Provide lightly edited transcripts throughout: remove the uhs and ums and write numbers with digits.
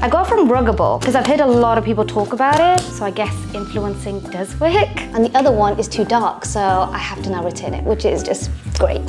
I got it from Ruggable because I've heard a lot of people talk about it, so I guess influencing does work. And the other one is too dark, so I have to now return it, which is just great.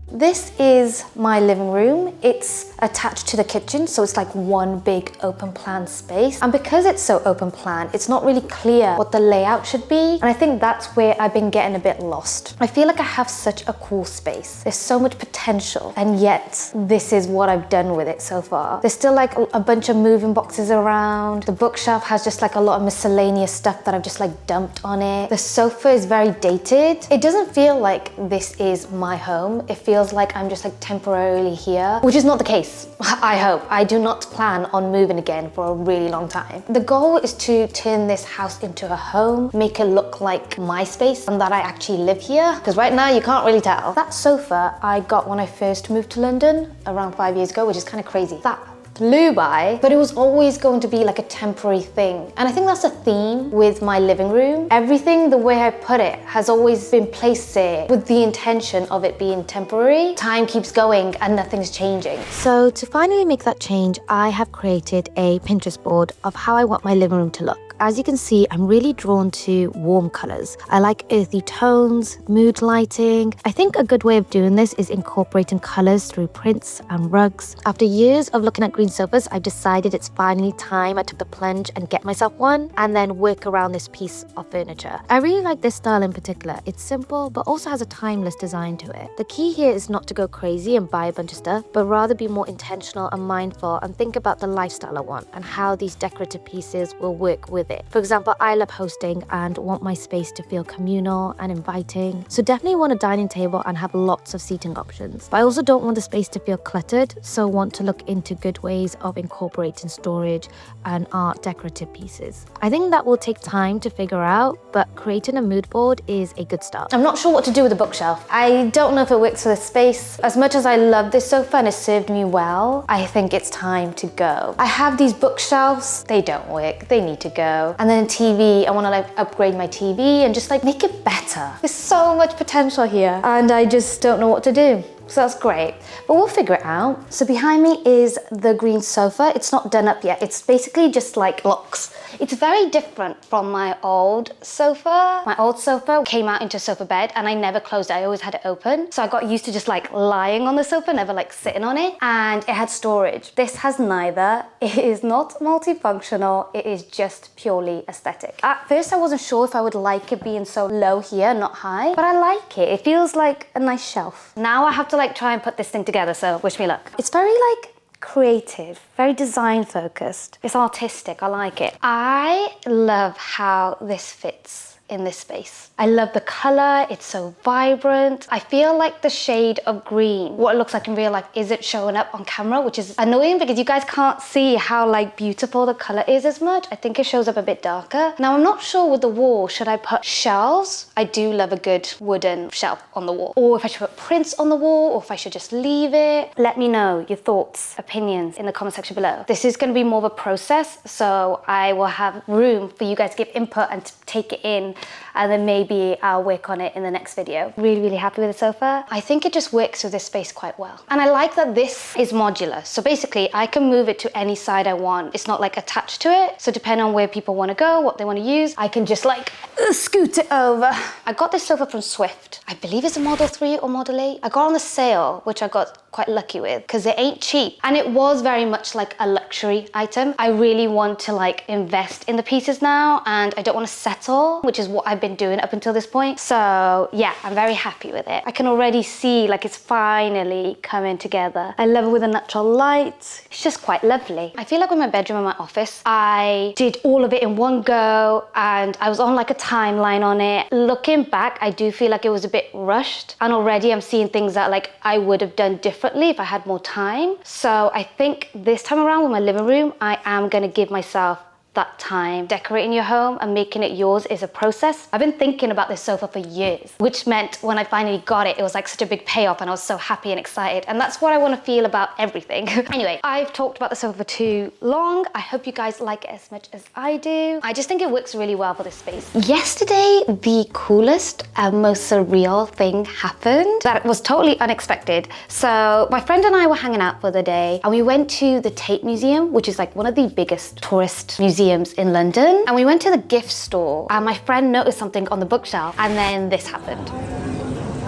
This is my living room. It's attached to the kitchen, so it's like one big open plan space. And because it's so open plan, it's not really clear what the layout should be. And I think that's where I've been getting a bit lost. I feel like I have such a cool space. There's so much potential, and yet this is what I've done with it so far. There's still like a bunch of moving boxes around. The bookshelf has just like a lot of miscellaneous stuff that I've just like dumped on it. The sofa is very dated. It doesn't feel like this is my home. It feels like I'm just like temporarily here, which is not the case. I hope. I do not plan on moving again for a really long time. The goal is to turn this house into a home, make it look like my space and that I actually live here, because right now you can't really tell. That sofa I got when I first moved to London around 5 years ago, which is kind of crazy. That flew by, but it was always going to be like a temporary thing. And I think that's a theme with my living room. Everything, the way I put it, has always been placed there with the intention of it being temporary. Time keeps going and nothing's changing. So to finally make that change, I have created a Pinterest board of how I want my living room to look. As you can see, I'm really drawn to warm colors. I like earthy tones, mood lighting. I think a good way of doing this is incorporating colors through prints and rugs. After years of looking at green sofas, I've decided it's finally time I took the plunge and get myself one and then work around this piece of furniture. I really like this style in particular. It's simple, but also has a timeless design to it. The key here is not to go crazy and buy a bunch of stuff, but rather be more intentional and mindful and think about the lifestyle I want and how these decorative pieces will work with it. For example, I love hosting and want my space to feel communal and inviting. So definitely want a dining table and have lots of seating options. But I also don't want the space to feel cluttered, so want to look into good ways of incorporating storage and art decorative pieces. I think that will take time to figure out, but creating a mood board is a good start. I'm not sure what to do with the bookshelf. I don't know if it works for this space. As much as I love this sofa and it served me well, I think it's time to go. I have these bookshelves, they don't work, they need to go. And then TV, I want to like upgrade my TV and just like make it better. There's so much potential here and I just don't know what to do. So that's great, but we'll figure it out. So behind me is the green sofa. It's not done up yet. It's basically just like blocks. It's very different from my old sofa. My old sofa came out into a sofa bed and I never closed it. I always had it open. So I got used to just like lying on the sofa, never like sitting on it. And it had storage. This has neither. It is not multifunctional. It is just purely aesthetic. At first I wasn't sure if I would like it being so low here, not high, but I like it. It feels like a nice shelf. Now I have to like try and put this thing together, so wish me luck. It's very like creative, very design focused. It's artistic, I like it. I love how this fits in this space. I love the color, it's so vibrant. I feel like the shade of green, what it looks like in real life, isn't showing up on camera, which is annoying because you guys can't see how like beautiful the color is as much. I think it shows up a bit darker. Now I'm not sure with the wall, should I put shelves? I do love a good wooden shelf on the wall. Or if I should put prints on the wall, or if I should just leave it. Let me know your thoughts, opinions in the comment section below. This is gonna be more of a process, so I will have room for you guys to give input and to take it in, and then maybe I'll work on it in the next video. Really, really happy with the sofa. I think it just works with this space quite well. And I like that this is modular. So basically I can move it to any side I want. It's not like attached to it. So depending on where people want to go, what they want to use, I can just like scoot it over. I got this sofa from Swift. I believe it's a Model 3 or Model 8. I got on the sale, which I got quite lucky with because it ain't cheap. And it was very much like a luxury item. I really want to like invest in the pieces now and I don't want to settle, which is what I've been doing up until this point. So yeah, I'm very happy with it. I can already see like it's finally coming together. I love it with the natural light. It's just quite lovely. I feel like with my bedroom and my office, I did all of it in one go and I was on like a timeline on it. Looking back, I do feel like it was a bit rushed and already I'm seeing things that like I would have done differently if I had more time. So I think this time around with my living room, I am gonna give myself that time. Decorating your home and making it yours is a process. I've been thinking about this sofa for years, which meant when I finally got it, it was like such a big payoff and I was so happy and excited. And that's what I want to feel about everything. Anyway, I've talked about the sofa for too long. I hope you guys like it as much as I do. I just think it works really well for this space. Yesterday, the coolest and most surreal thing happened that was totally unexpected. So my friend and I were hanging out for the day and we went to the Tate Museum, which is like one of the biggest tourist museums in London. And we went to the gift store and my friend noticed something on the bookshelf and then this happened.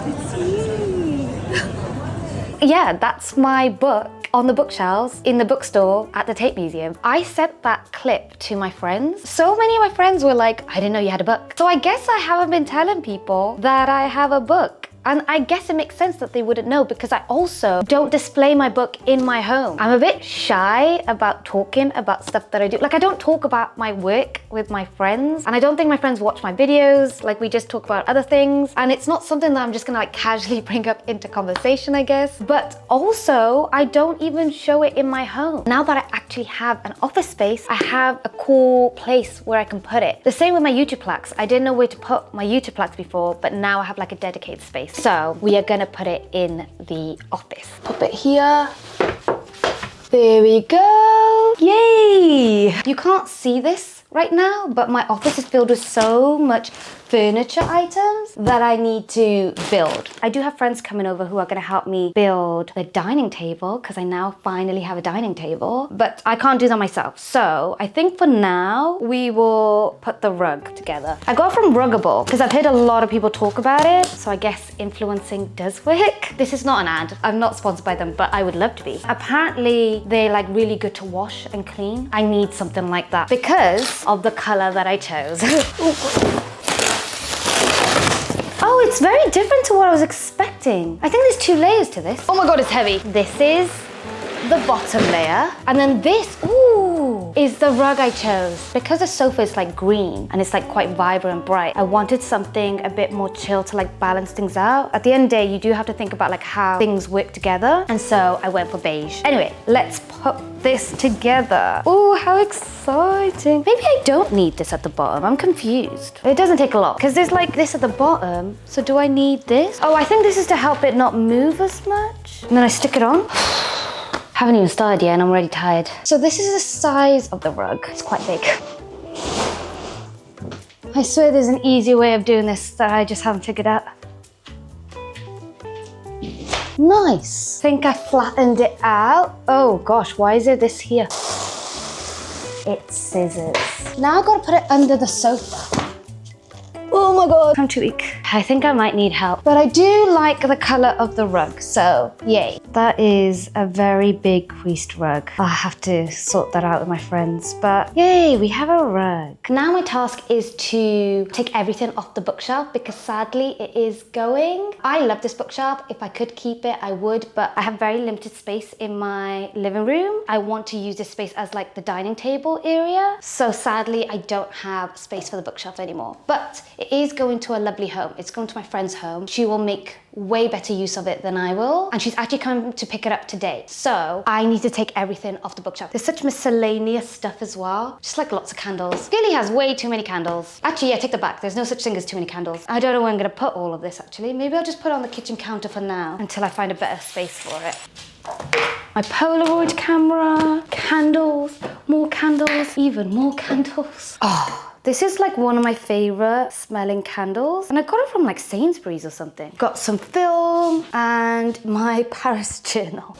It's you. Yeah, that's my book on the bookshelves in the bookstore at the Tate Museum. I sent that clip to my friends. So many of my friends were like, I didn't know you had a book. So I guess I haven't been telling people that I have a book. And I guess it makes sense that they wouldn't know because I also don't display my book in my home. I'm a bit shy about talking about stuff that I do. Like I don't talk about my work with my friends and I don't think my friends watch my videos. Like we just talk about other things and it's not something that I'm just gonna like casually bring up into conversation, I guess. But also I don't even show it in my home. Now that I actually have an office space, I have a cool place where I can put it. The same with my YouTube plaques. I didn't know where to put my YouTube plaques before, but now I have like a dedicated space. So we are gonna put it in the office. Pop it here. There we go. Yay! You can't see this right now, but my office is filled with so much furniture items that I need to build. I do have friends coming over who are gonna help me build the dining table because I now finally have a dining table, but I can't do that myself. So I think for now, we will put the rug together. I got it from Ruggable because I've heard a lot of people talk about it. So I guess influencing does work. This is not an ad. I'm not sponsored by them, but I would love to be. Apparently they're like really good to wash and clean. I need something like that because of the color that I chose. Oh, it's very different to what I was expecting. I think there's 2 layers to this. Oh my God, it's heavy. This is the bottom layer. And then this, ooh, is the rug I chose. Because the sofa is like green and it's like quite vibrant and bright, I wanted something a bit more chill to like balance things out. At the end of the day, you do have to think about like how things work together. And so I went for beige. Anyway, let's put this together. Ooh, how exciting. Maybe I don't need this at the bottom. I'm confused. It doesn't take a lot because there's like this at the bottom. So do I need this? Oh, I think this is to help it not move as much. And then I stick it on. Haven't even started yet and I'm already tired. So this is the size of the rug. It's quite big. I swear there's an easier way of doing this that I just haven't figured out. Nice. I think I flattened it out. Oh gosh, why is there this here? It's scissors. Now I've got to put it under the sofa. Oh my God, I'm too weak. I think I might need help, but I do like the color of the rug, so yay. That is a very big creased rug. I'll have to sort that out with my friends, but yay, we have a rug. Now my task is to take everything off the bookshelf because sadly it is going. I love this bookshelf. If I could keep it, I would, but I have very limited space in my living room. I want to use this space as like the dining table area. So sadly, I don't have space for the bookshelf anymore, but it is going to a lovely home. It's going to my friend's home. She will make way better use of it than I will. And she's actually coming to pick it up today. So I need to take everything off the bookshelf. There's such miscellaneous stuff as well. Just like lots of candles. Gilly has way too many candles. Actually, yeah, take that back. There's no such thing as too many candles. I don't know where I'm gonna put all of this actually. Maybe I'll just put it on the kitchen counter for now until I find a better space for it. My Polaroid camera, candles, more candles, even more candles. Oh. This is like one of my favorite smelling candles and I got it from like Sainsbury's or something. Got some film and my Paris journal.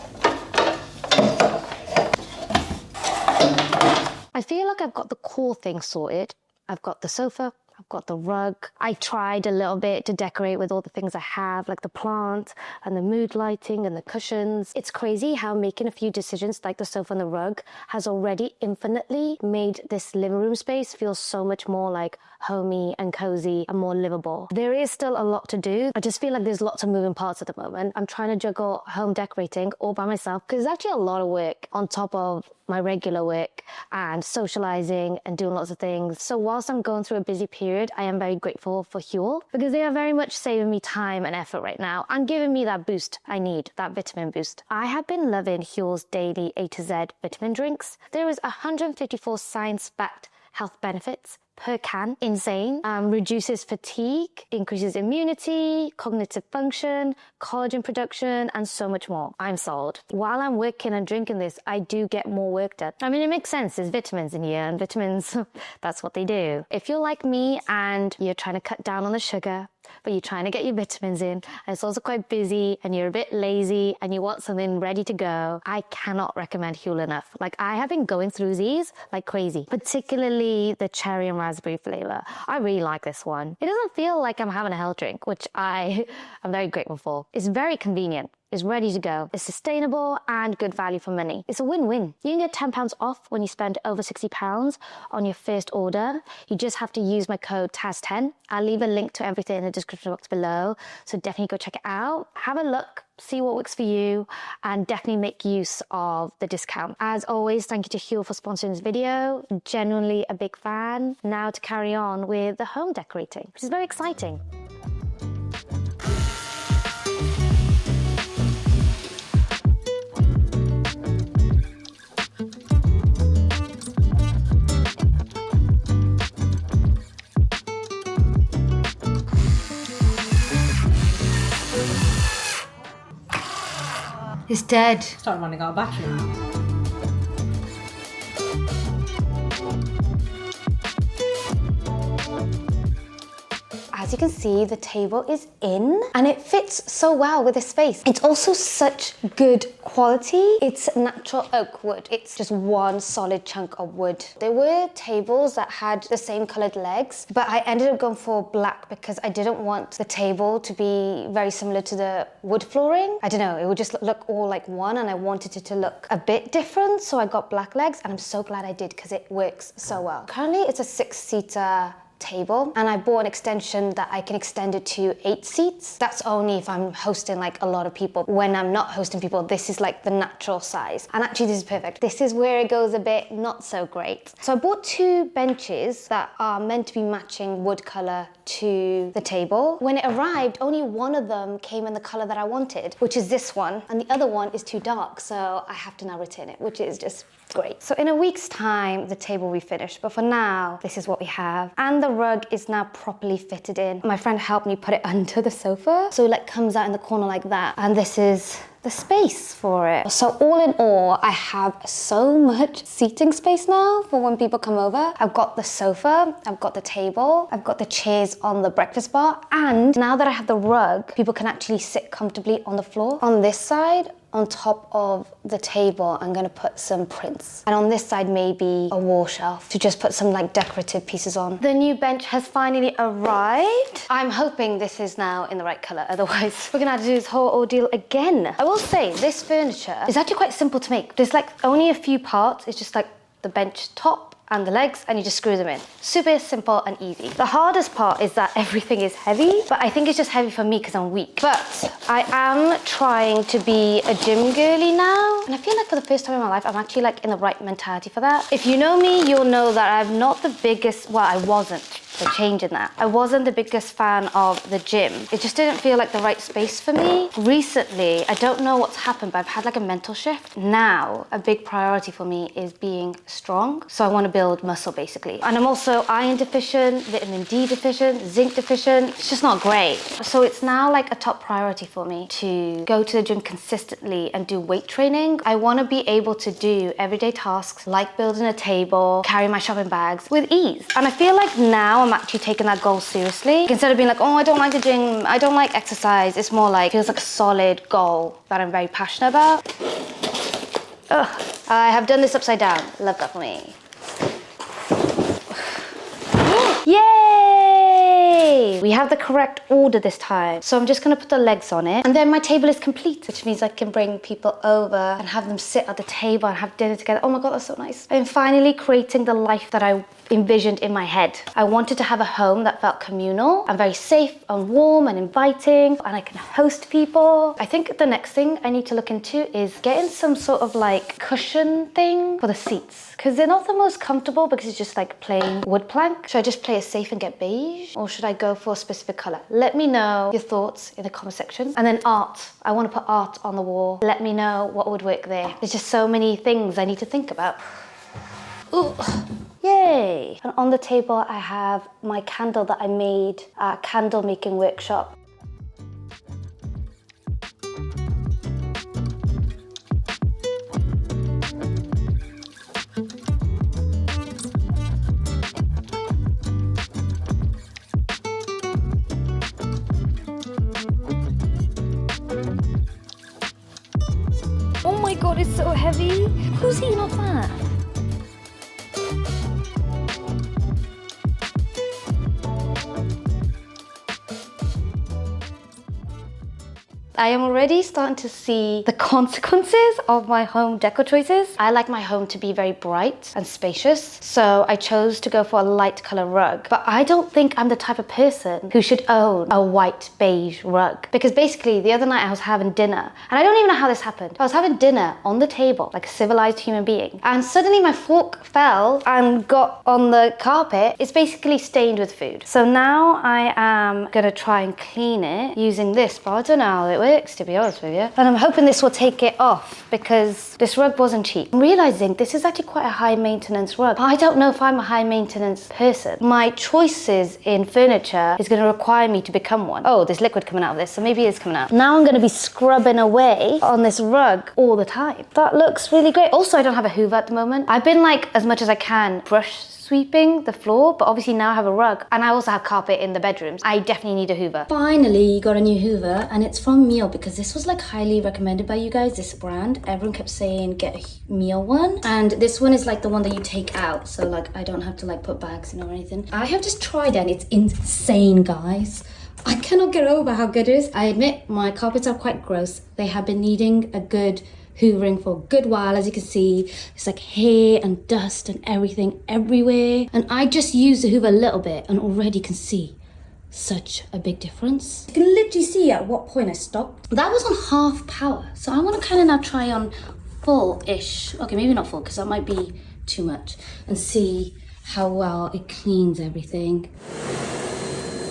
I feel like I've got the core thing sorted. I've got the sofa, I've got the rug. I tried a little bit to decorate with all the things I have, like the plant and the mood lighting and the cushions. It's crazy how making a few decisions like the sofa and the rug has already infinitely made this living room space feel so much more like homey and cozy and more livable. There is still a lot to do. I just feel like there's lots of moving parts at the moment. I'm trying to juggle home decorating all by myself because it's actually a lot of work on top of my regular work and socializing and doing lots of things. So whilst I'm going through a busy period, I am very grateful for Huel because they are very much saving me time and effort right now and giving me that boost I need, that vitamin boost. I have been loving Huel's daily A to Z vitamin drinks. There is 154 science-backed health benefits per can. Insane. Reduces fatigue, increases immunity, cognitive function, collagen production, and so much more. I'm sold. While I'm working and drinking this, I do get more work done. I mean, it makes sense. There's vitamins in here, and vitamins, that's what they do. If you're like me and you're trying to cut down on the sugar, but you're trying to get your vitamins in, and it's also quite busy, and you're a bit lazy, and you want something ready to go, I cannot recommend Huel enough. Like, I have been going through these like crazy, particularly the cherry and raspberry flavor. I really like this one. It doesn't feel like I'm having a health drink, which I am very grateful for. It's very convenient. It's ready to go. It's sustainable and good value for money. It's a win-win. You can get £10 off when you spend over £60 on your first order. You just have to use my code TAS10. I'll leave a link to everything in the description box below, so definitely go check it out. Have a look, see what works for you, and definitely make use of the discount. As always, thank you to Huel for sponsoring this video. Genuinely a big fan. Now to carry on with the home decorating, which is very exciting. It's dead. Start running out of battery. As you can see, the table is in and it fits so well with the space. It's also such good quality. It's natural oak wood. It's just one solid chunk of wood. There were tables that had the same colored legs, but I ended up going for black because I didn't want the table to be very similar to the wood flooring. I don't know, it would just look all like one, and I wanted it to look a bit different, so I got black legs, and I'm so glad I did because it works so well. Currently, it's a 6-seater table, and I bought an extension that I can extend it to 8 seats. That's only if I'm hosting like a lot of people. When I'm not hosting people, this is like the natural size. And actually this is perfect. This is where it goes a bit not so great. So I bought 2 benches that are meant to be matching wood color to the table. When it arrived, only one of them came in the color that I wanted, which is this one, and the other one is too dark, so I have to now return it, which is just great. So in a week's time, the table will be finished, but for now, this is what we have. And the rug is now properly fitted in. My friend helped me put it under the sofa, so it like comes out in the corner like that. And this is the space for it. So all in all, I have so much seating space now for when people come over. I've got the sofa, I've got the table, I've got the chairs on the breakfast bar, and now that I have the rug, people can actually sit comfortably on the floor. On this side, on top of the table, I'm gonna put some prints. And on this side, maybe a wall shelf to just put some like decorative pieces on. The new bench has finally arrived. I'm hoping this is now in the right color, otherwise we're gonna have to do this whole ordeal again. I will say, this furniture is actually quite simple to make. There's like only a few parts. It's just like the bench top and the legs, and you just screw them in. Super simple and easy. The hardest part is that everything is heavy, but I think it's just heavy for me because I'm weak. But I am trying to be a gym girly now, and I feel like for the first time in my life, I'm actually like in the right mentality for that. If you know me, you'll know that I'm not the biggest, well, I wasn't, the change in that. I wasn't the biggest fan of the gym. It just didn't feel like the right space for me. Recently, I don't know what's happened, but I've had like a mental shift. Now, a big priority for me is being strong. So I want to build muscle basically. And I'm also iron deficient, vitamin D deficient, zinc deficient. It's just not great. So it's now like a top priority for me to go to the gym consistently and do weight training. I want to be able to do everyday tasks like building a table, carry my shopping bags with ease. And I feel like now I'm actually taking that goal seriously. Instead of being like, oh, I don't like the gym, I don't like exercise, it's more like, feels like a solid goal that I'm very passionate about. Ugh, I have done this upside down. Love that for me. Yay! We have the correct order this time. So I'm just gonna put the legs on it, and then my table is complete, which means I can bring people over and have them sit at the table and have dinner together. Oh my God, that's so nice. I'm finally creating the life that I envisioned in my head. I wanted to have a home that felt communal and very safe and warm and inviting, and I can host people. I think the next thing I need to look into is getting some sort of like cushion thing for the seats, because they're not the most comfortable because it's just like plain wood plank. Should I just play it safe and get beige, or should I go for a specific color? Let me know your thoughts in the comment section. And then art. I want to put art on the wall. Let me know what would work there. There's just so many things I need to think about. Ooh. Yay! And on the table I have my candle that I made at candle making workshop. Oh my god, it's so heavy. Who's eating off that? I am already starting to see the consequences of my home decor choices. I like my home to be very bright and spacious, so I chose to go for a light color rug. But I don't think I'm the type of person who should own a white beige rug. Because basically the other night I was having dinner, and I don't even know how this happened. I was having dinner on the table like a civilized human being, and suddenly my fork fell and got on the carpet. It's basically stained with food. So now I am gonna try and clean it using this, but I don't know how it works, to be honest with you. And I'm hoping this will take it off because this rug wasn't cheap. I'm realizing this is actually quite a high maintenance rug. I don't know if I'm a high maintenance person. My choices in furniture is going to require me to become one. Oh, there's liquid coming out of this, so maybe it's coming out. Now I'm going to be scrubbing away on this rug all the time. That looks really great. Also, I don't have a hoover at the moment. I've been like, as much as I can, brush sweeping the floor, but obviously now I have a rug and I also have carpet in the bedrooms. I definitely need a hoover. Finally got a new hoover, and it's from Meal because this was like highly recommended by you guys, this brand. Everyone kept saying get a Meal one, and this one is like the one that you take out, so like I don't have to like put bags in or anything. I have just tried it and it's insane, guys. I cannot get over how good it is. I admit my carpets are quite gross. They have been needing a good hoovering for a good while. As you can see, it's like hair and dust and everything everywhere, and I just used the hoover a little bit and already can see such a big difference. You can literally see at what point I stopped. That was on half power, so I want to kind of now try on full-ish. Okay, maybe not full because that might be too much, and see how well it cleans everything.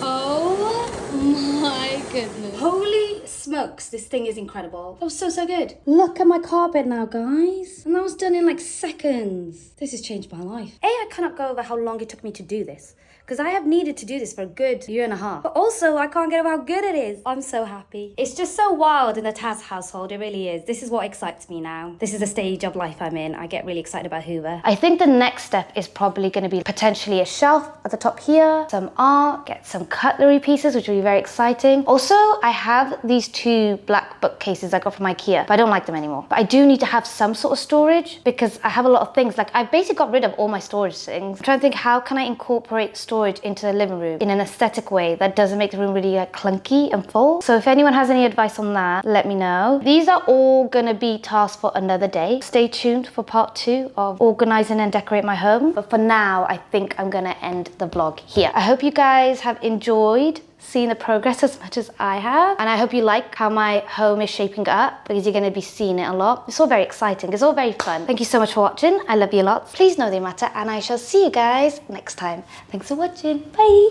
Oh my goodness. Holy smokes, this thing is incredible. Oh, so good. Look at my carpet now, guys. And that was done in like seconds. This has changed my life. I cannot go over how long it took me to do this, because I have needed to do this for a good year and a half. But also, I can't get over how good it is. I'm so happy. It's just so wild in the Taz household, it really is. This is what excites me now. This is the stage of life I'm in. I get really excited about Hoover. I think the next step is probably going to be potentially a shelf at the top here, some art, get some cutlery pieces, which will be very exciting. Also, I have these two black bookcases I got from IKEA, but I don't like them anymore. But I do need to have some sort of storage because I have a lot of things. Like, I basically got rid of all my storage things. I'm trying to think, how can I incorporate storage into the living room in an aesthetic way that doesn't make the room really clunky and full. So if anyone has any advice on that, let me know. These are all gonna be tasks for another day. Stay tuned for part 2 of organizing and decorate my home. But for now, I think I'm gonna end the vlog here. I hope you guys have enjoyed seeing the progress as much as I have, and I hope you like how my home is shaping up, because you're going to be seeing it a lot. It's all very exciting, it's all very fun. Thank you so much for watching. I love you lots. Please know they matter, and I shall see you guys next time. Thanks for watching. Bye.